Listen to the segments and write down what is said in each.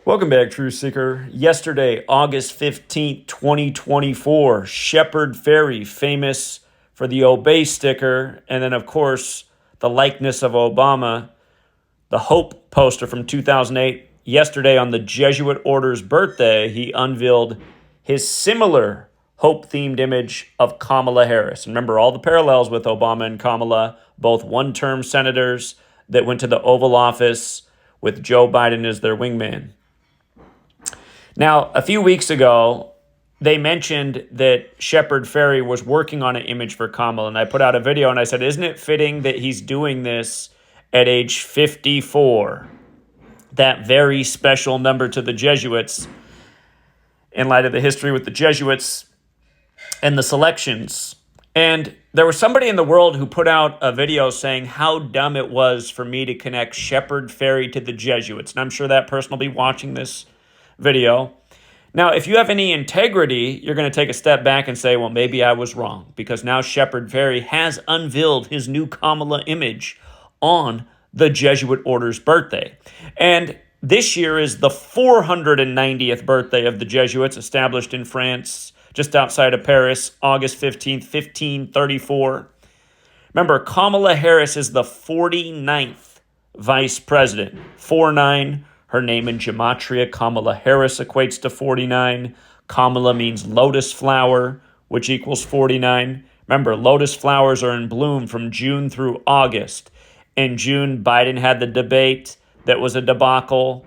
Welcome back, Truth Seeker. Yesterday, August 15th, 2024, Shepard Fairey, famous for the Obey sticker, and then, of course, the likeness of Obama, the Hope poster from 2008. Yesterday, on the Jesuit Order's birthday, he unveiled his similar Hope-themed image of Kamala Harris. Remember all the parallels with Obama and Kamala, both one-term senators that went to the Oval Office with Joe Biden as their wingman. Now, a few weeks ago, they mentioned that Shepard Fairey was working on an image for Kamala, and I put out a video and I said, isn't it fitting that he's doing this at age 54? That very special number to the Jesuits, in light of the history with the Jesuits and the selections. And there was somebody in the world who put out a video saying how dumb it was for me to connect Shepard Fairey to the Jesuits. And I'm sure that person will be watching this video. Now, if you have any integrity, you're going to take a step back and say, well, maybe I was wrong, because now Shepard Fairey has unveiled his new Kamala image on the Jesuit Order's birthday. And this year is the 490th birthday of the Jesuits, established in France, just outside of Paris, August 15th, 1534. Remember, Kamala Harris is the 49th vice president. 49. Her name in Gematria, Kamala Harris, equates to 49. Kamala means lotus flower, which equals 49. Remember, lotus flowers are in bloom from June through August. In June, Biden had the debate that was a debacle.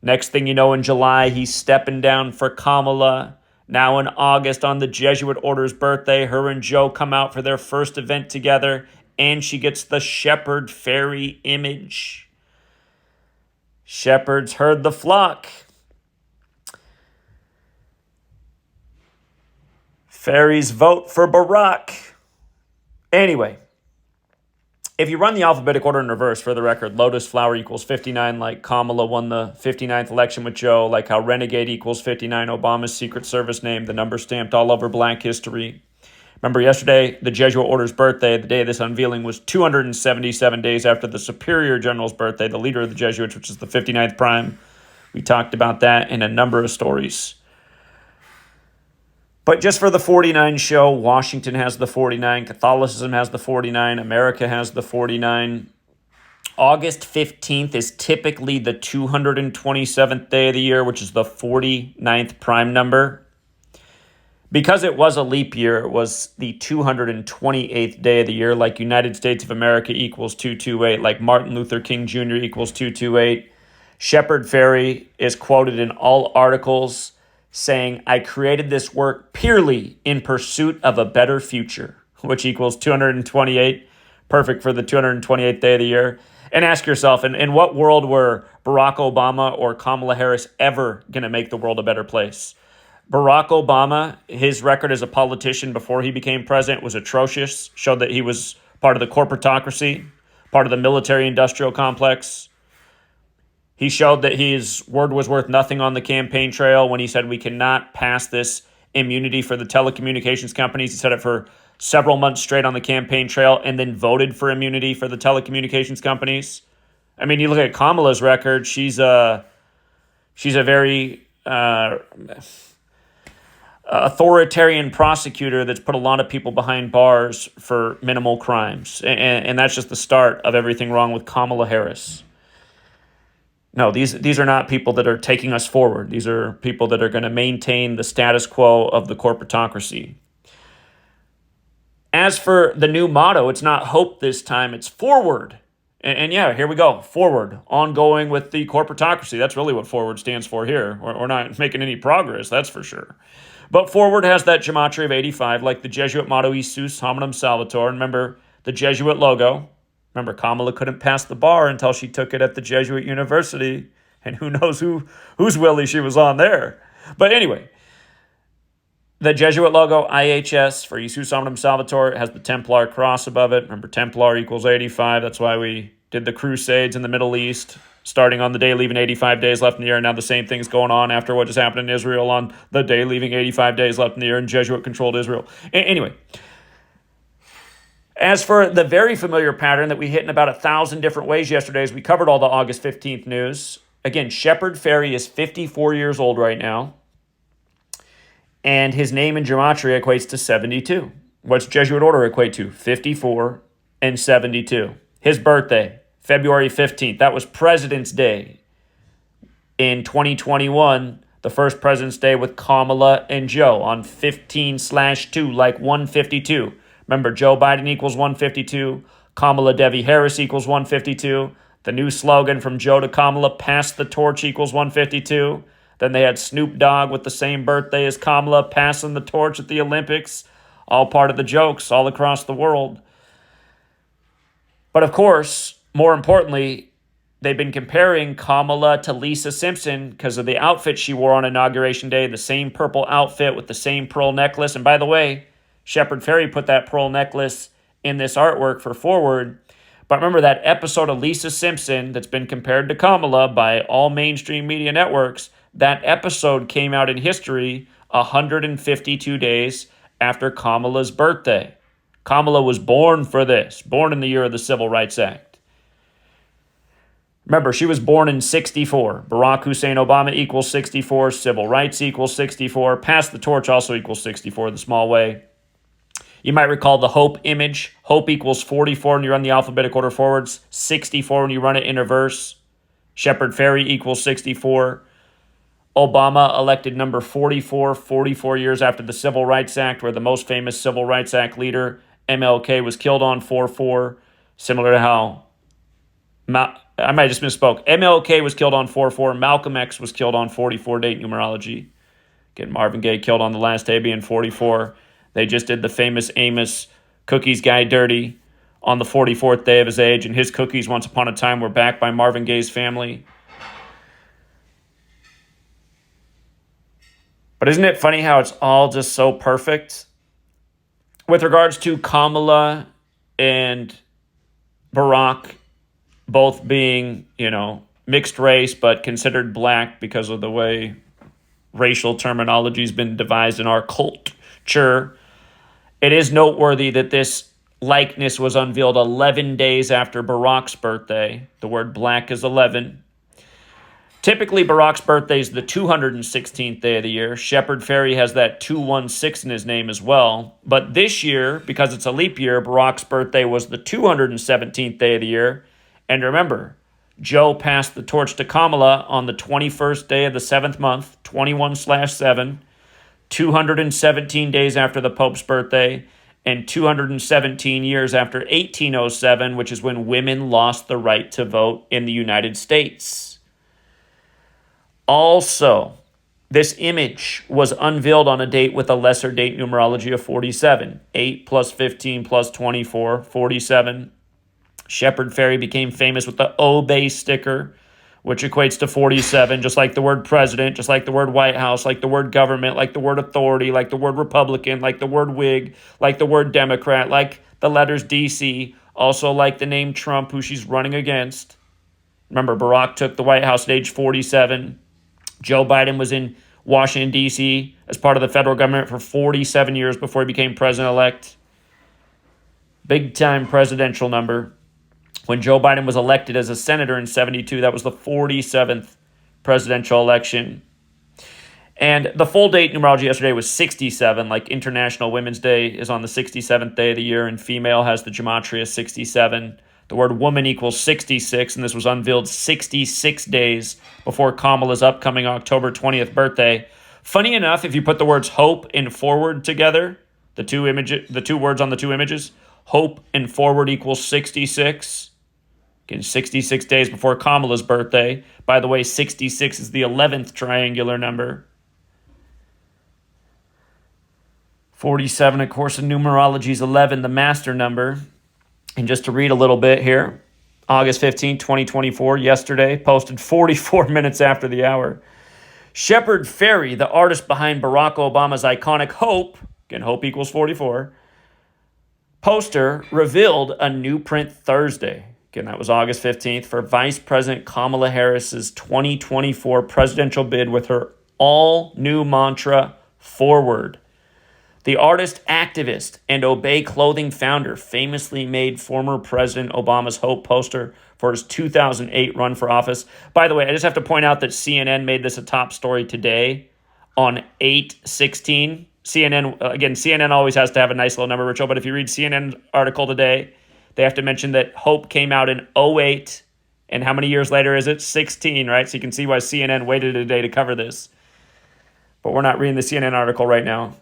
Next thing you know, in July, he's stepping down for Kamala. Now in August, on the Jesuit Order's birthday, her and Joe come out for their first event together, and she gets the Shepard Fairey image. Shepherds herd the flock. Fairey's vote for Barack. Anyway, if you run the alphabetic order in reverse, for the record, lotus flower equals 59, like Kamala won the 59th election with Joe, like how renegade equals 59, Obama's Secret Service name, the number stamped all over Black history. Remember yesterday, the Jesuit Order's birthday, the day of this unveiling, was 277 days after the Superior General's birthday, the leader of the Jesuits, which is the 59th prime. We talked about that in a number of stories. But just for the 49 show, Washington has the 49, Catholicism has the 49, America has the 49. August 15th is typically the 227th day of the year, which is the 49th prime number. Because it was a leap year, it was the 228th day of the year, like United States of America equals 228, like Martin Luther King Jr. equals 228. Shepard Fairey is quoted in all articles saying, I created this work purely in pursuit of a better future, which equals 228, perfect for the 228th day of the year. And ask yourself, in what world were Barack Obama or Kamala Harris ever going to make the world a better place? Barack Obama, his record as a politician before he became president was atrocious, showed that he was part of the corporatocracy, part of the military-industrial complex. He showed that his word was worth nothing on the campaign trail when he said we cannot pass this immunity for the telecommunications companies. He said it for several months straight on the campaign trail and then voted for immunity for the telecommunications companies. I mean, you look at Kamala's record, she's a very authoritarian prosecutor that's put a lot of people behind bars for minimal crimes. And that's just the start of everything wrong with Kamala Harris. No, these are not people that are taking us forward. These are people that are going to maintain the status quo of the corporatocracy. As for the new motto, it's not hope this time, it's forward. And yeah, here we go. Forward, ongoing with the corporatocracy. That's really what forward stands for here. We're not making any progress, that's for sure. But forward has that gematria of 85, like the Jesuit motto, Isus Hominum Salvator. Remember the Jesuit logo. Remember, Kamala couldn't pass the bar until she took it at the Jesuit University. And who knows whose willy she was on there. But anyway, the Jesuit logo, IHS, for Isus Hominum Salvator, has the Templar cross above it. Remember, Templar equals 85. That's why we did the Crusades in the Middle East, starting on the day leaving 85 days left in the year. And now the same thing's going on after what just happened in Israel on the day leaving 85 days left in the year in Jesuit-controlled Israel. Anyway, as for the very familiar pattern that we hit in about 1,000 different ways yesterday as we covered all the August 15th news, Again, Shepard Fairey is 54 years old right now, and his name in Gematria equates to 72. What's Jesuit Order equate to? 54 and 72. His birthday, February 15th. That was President's Day in 2021, the first President's Day with Kamala and Joe on 15/2, like 152. Remember, Joe Biden equals 152. Kamala Devi Harris equals 152. The new slogan from Joe to Kamala, pass the torch, equals 152. Then they had Snoop Dogg with the same birthday as Kamala, passing the torch at the Olympics. All part of the jokes all across the world. But of course, more importantly, they've been comparing Kamala to Lisa Simpson because of the outfit she wore on Inauguration Day, the same purple outfit with the same pearl necklace. And by the way, Shepard Fairey put that pearl necklace in this artwork for Forward. But remember that episode of Lisa Simpson that's been compared to Kamala by all mainstream media networks, that episode came out in history 152 days after Kamala's birthday. Kamala was born for this, born in the year of the Civil Rights Act. Remember, she was born in 64. Barack Hussein Obama equals 64. Civil rights equals 64. Pass the torch also equals 64, the small way. You might recall the Hope image. Hope equals 44 when you run the alphabetic order forwards. 64 when you run it in reverse. Shepard Fairey equals 64. Obama elected number 44, 44 years after the Civil Rights Act, where the most famous Civil Rights Act leader, MLK, was killed on 4/4, similar to how I might have just misspoke. MLK was killed on 4/4. Malcolm X was killed on 44 date numerology. Again, Marvin Gaye killed on the last day being 44. They just did the famous Amos Cookies guy dirty on the 44th day of his age, and his cookies once upon a time were backed by Marvin Gaye's family. But isn't it funny how it's all just so perfect? With regards to Kamala and Barack both being, mixed race, but considered black because of the way racial terminology has been devised in our culture, it is noteworthy that this likeness was unveiled 11 days after Barack's birthday. The word black is 11. Typically, Barack's birthday is the 216th day of the year. Shepard Fairey has that 216 in his name as well. But this year, because it's a leap year, Barack's birthday was the 217th day of the year. And remember, Joe passed the torch to Kamala on the 21st day of the 7th month, 21/7, 217 days after the Pope's birthday, and 217 years after 1807, which is when women lost the right to vote in the United States. Also, this image was unveiled on a date with a lesser date numerology of 47. 8 plus 15 plus 24, 47. Shepard Fairey became famous with the Obey sticker, which equates to 47, just like the word president, just like the word White House, like the word government, like the word authority, like the word Republican, like the word Whig, like the word Democrat, like the letters DC, also like the name Trump, who she's running against. Remember, Barack took the White House at age 47. Joe Biden was in Washington, D.C. as part of the federal government for 47 years before he became president-elect. Big-time presidential number. When Joe Biden was elected as a senator in 72, that was the 47th presidential election. And the full date numerology yesterday was 67, like International Women's Day is on the 67th day of the year, and female has the gematria 67. The word woman equals 66, and this was unveiled 66 days before Kamala's upcoming October 20th birthday. Funny enough, if you put the words hope and forward together, the two words on the two images, hope and forward equals 66. Again, 66 days before Kamala's birthday. By the way, 66 is the 11th triangular number. 47, of course, in numerology is 11, the master number. And just to read a little bit here, August 15, 2024, yesterday, posted 44 minutes after the hour. Shepard Fairey, the artist behind Barack Obama's iconic Hope, again, Hope equals 44, poster revealed a new print Thursday. Again, that was August 15th for Vice President Kamala Harris's 2024 presidential bid with her all-new mantra, Forward. The artist, activist, and Obey Clothing founder famously made former President Obama's Hope poster for his 2008 run for office. By the way, I just have to point out that CNN made this a top story today on 8/16. CNN always has to have a nice little number, Rachel, but if you read CNN article today, they have to mention that Hope came out in '08, and how many years later is it? 16, right? So you can see why CNN waited a day to cover this. But we're not reading the CNN article right now.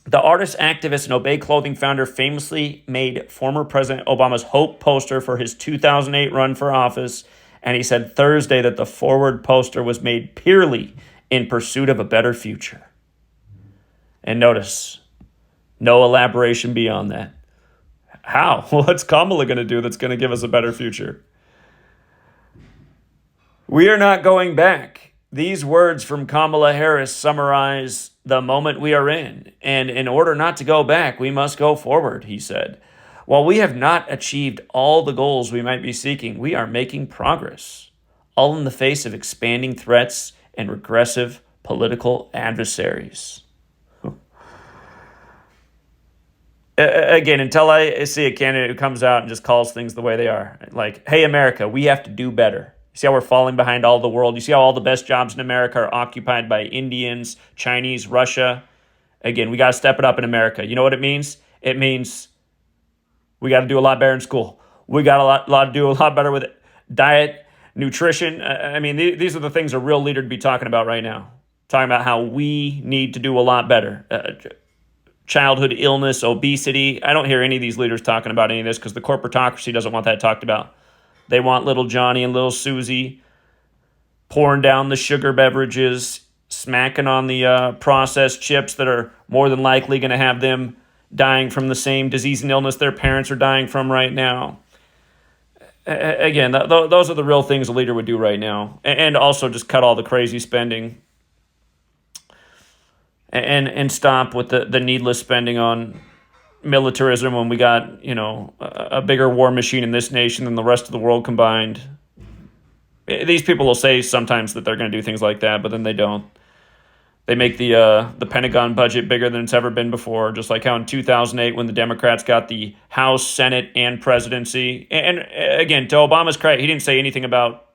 The artist, activist, and Obey clothing founder famously made former President Obama's Hope poster for his 2008 run for office, and he said Thursday that the forward poster was made purely in pursuit of a better future. And notice, no elaboration beyond that. How? What's Kamala going to do that's going to give us a better future? We are not going back. These words from Kamala Harris summarize the moment we are in. And in order not to go back, we must go forward, he said. While we have not achieved all the goals we might be seeking, we are making progress, all in the face of expanding threats and regressive political adversaries. Again, until I see a candidate who comes out and just calls things the way they are. Like, hey, America, we have to do better. See how we're falling behind all the world? You see how all the best jobs in America are occupied by Indians, Chinese, Russia? Again, we got to step it up in America. You know what it means? It means we got to do a lot better in school. We got to do a lot better with diet, nutrition. I mean, these are the things a real leader to be talking about right now. Talking about how we need to do a lot better. Childhood illness, obesity. I don't hear any of these leaders talking about any of this because the corporatocracy doesn't want that talked about. They want little Johnny and little Susie pouring down the sugar beverages, smacking on the processed chips that are more than likely going to have them dying from the same disease and illness their parents are dying from right now. Again, those are the real things a leader would do right now. And also just cut all the crazy spending and stop with the needless spending on militarism when we got, a bigger war machine in this nation than the rest of the world combined. These people will say sometimes that they're going to do things like that, but then they don't. They make the Pentagon budget bigger than it's ever been before, just like how in 2008 when the Democrats got the House, Senate, and presidency. And again, to Obama's credit, he didn't say anything about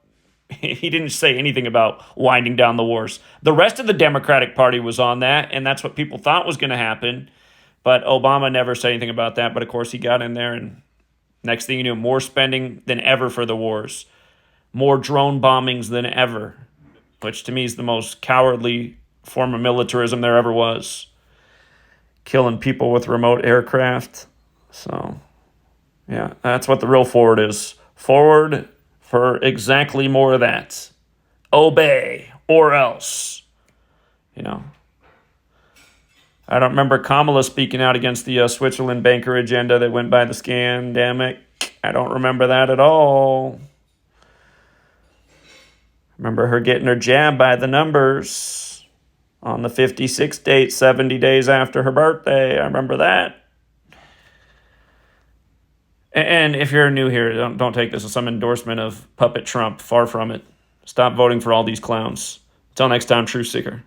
winding down the wars. The rest of the Democratic Party was on that, and that's what people thought was going to happen. But Obama never said anything about that. But, of course, he got in there, and next thing you knew, more spending than ever for the wars. More drone bombings than ever, which to me is the most cowardly form of militarism there ever was. Killing people with remote aircraft. So, yeah, that's what the real forward is. Forward for exactly more of that. Obey or else. I don't remember Kamala speaking out against the Switzerland banker agenda that went by the scandemic. I don't remember that at all. Remember her getting her jab by the numbers on the 56th date, 70 days after her birthday. I remember that. And if you're new here, don't take this as some endorsement of Puppet Trump. Far from it. Stop voting for all these clowns. Until next time, Truth Seeker.